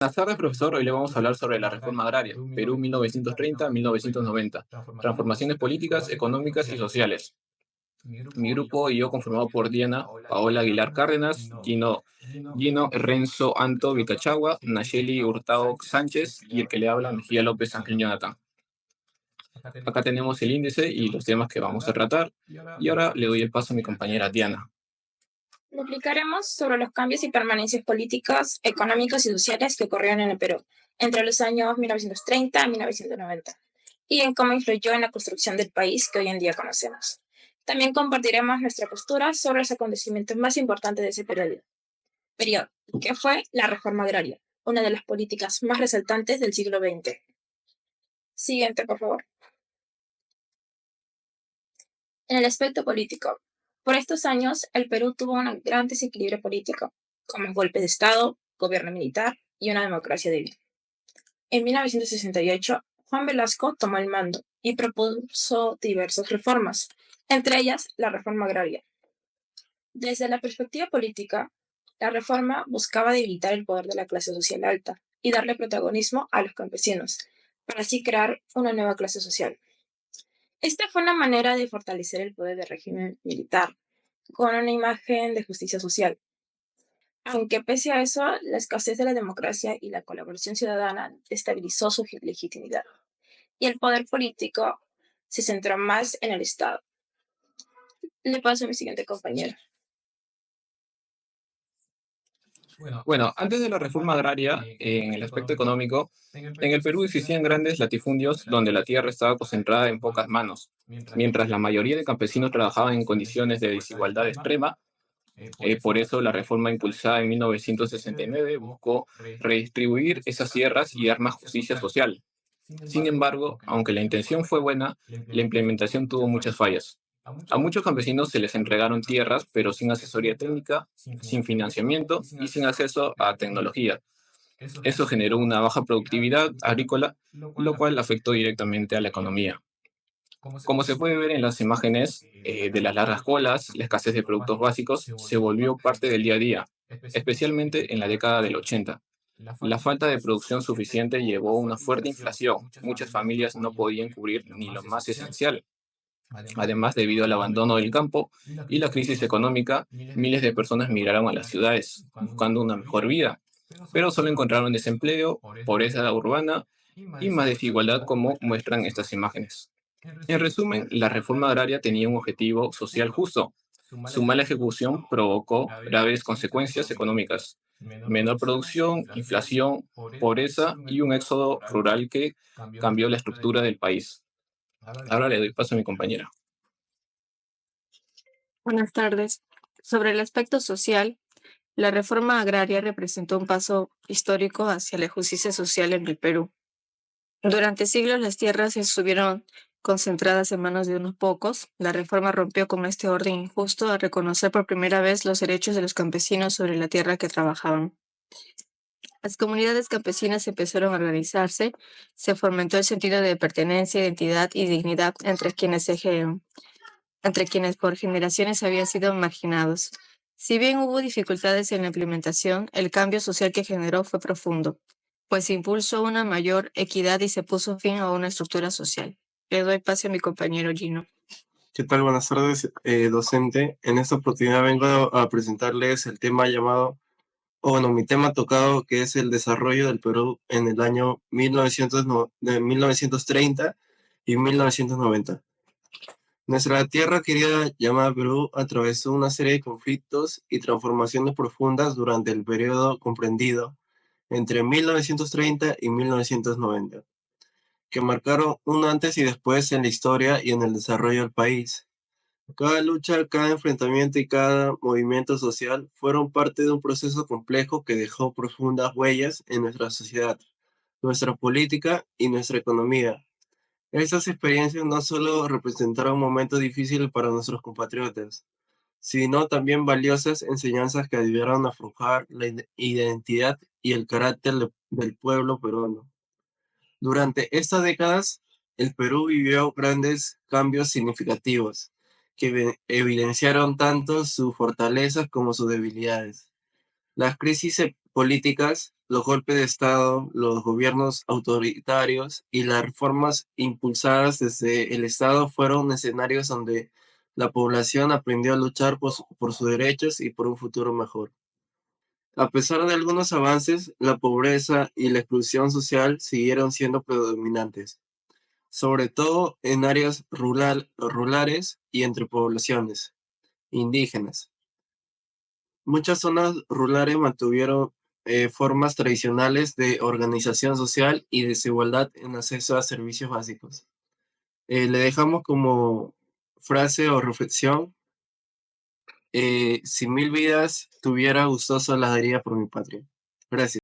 Buenas tardes, profesor. Hoy le vamos a hablar sobre la reforma agraria, Perú 1930-1990, transformaciones políticas, económicas y sociales. Mi grupo y yo, conformado por Diana, Paola Aguilar Cárdenas, Gino Renzo Anto Vitachagua, Nacheli Hurtado Sánchez y el que le habla, Mejía López Ángel Jonathan. Acá tenemos el índice y los temas que vamos a tratar. Y ahora le doy el paso a mi compañera Diana. Explicaremos sobre los cambios y permanencias políticas, económicos y sociales que ocurrieron en el Perú entre los años 1930 y 1990 y en cómo influyó en la construcción del país que hoy en día conocemos. También compartiremos nuestra postura sobre los acontecimientos más importantes de ese periodo, que fue la reforma agraria, una de las políticas más resaltantes del siglo XX. Siguiente, por favor. En el aspecto político, por estos años el Perú tuvo un gran desequilibrio político, como un golpe de Estado, gobierno militar y una democracia débil. En 1968, Juan Velasco tomó el mando y propuso diversas reformas, entre ellas la reforma agraria. Desde la perspectiva política, la reforma buscaba debilitar el poder de la clase social alta y darle protagonismo a los campesinos, para así crear una nueva clase social. Esta fue una manera de fortalecer el poder del régimen militar, con una imagen de justicia social. Aunque pese a eso, la escasez de la democracia y la colaboración ciudadana estabilizó su legitimidad, y el poder político se centró más en el Estado. Le paso a mi siguiente compañero. Bueno, antes de la reforma agraria, en el aspecto económico, en el Perú existían grandes latifundios donde la tierra estaba concentrada en pocas manos. Mientras la mayoría de campesinos trabajaban en condiciones de desigualdad extrema. Por eso la reforma impulsada en 1969 buscó redistribuir esas tierras y dar más justicia social. Sin embargo, aunque la intención fue buena, la implementación tuvo muchas fallas. A muchos campesinos se les entregaron tierras, pero sin asesoría técnica, sin financiamiento y sin acceso a tecnología. Eso generó una baja productividad agrícola, lo cual afectó directamente a la economía. Como se puede ver en las imágenes, de las largas colas, la escasez de productos básicos se volvió parte del día a día, especialmente en la década del 80. La falta de producción suficiente llevó a una fuerte inflación. Muchas familias no podían cubrir ni lo más esencial. Además, debido al abandono del campo y la crisis económica, miles de personas migraron a las ciudades buscando una mejor vida, pero solo encontraron desempleo, pobreza urbana y más desigualdad como muestran estas imágenes. En resumen, la reforma agraria tenía un objetivo social justo. Su mala ejecución provocó graves consecuencias económicas: menor producción, inflación, pobreza y un éxodo rural que cambió la estructura del país. Ahora le doy paso a mi compañera. Buenas tardes. Sobre el aspecto social, la reforma agraria representó un paso histórico hacia la justicia social en el Perú. Durante siglos las tierras estuvieron concentradas en manos de unos pocos. La reforma rompió con este orden injusto al reconocer por primera vez los derechos de los campesinos sobre la tierra que trabajaban. Las comunidades campesinas empezaron a organizarse, se fomentó el sentido de pertenencia, identidad y dignidad entre quienes por generaciones habían sido marginados. Si bien hubo dificultades en la implementación, el cambio social que generó fue profundo, pues impulsó una mayor equidad y se puso fin a una estructura social. Le doy pase a mi compañero Gino. ¿Qué tal? Buenas tardes, docente. En esta oportunidad vengo a presentarles el tema llamado, o bueno, mi tema tocado, que es el desarrollo del Perú en el año 1930 y 1990. Nuestra tierra querida llamada Perú atravesó una serie de conflictos y transformaciones profundas durante el periodo comprendido entre 1930 y 1990, que marcaron un antes y después en la historia y en el desarrollo del país. Cada lucha, cada enfrentamiento y cada movimiento social fueron parte de un proceso complejo que dejó profundas huellas en nuestra sociedad, nuestra política y nuestra economía. Estas experiencias no solo representaron momentos difíciles para nuestros compatriotas, sino también valiosas enseñanzas que ayudaron a forjar la identidad y el carácter del pueblo peruano. Durante estas décadas, el Perú vivió grandes cambios significativos que evidenciaron tanto sus fortalezas como sus debilidades. Las crisis políticas, los golpes de Estado, los gobiernos autoritarios y las reformas impulsadas desde el Estado fueron escenarios donde la población aprendió a luchar por sus derechos y por un futuro mejor. A pesar de algunos avances, la pobreza y la exclusión social siguieron siendo predominantes, sobre todo en áreas rurales y entre poblaciones indígenas. Muchas zonas rurales mantuvieron formas tradicionales de organización social y desigualdad en acceso a servicios básicos. Le dejamos como frase o reflexión: si 1000 vidas tuviera, gustoso las daría por mi patria. Gracias.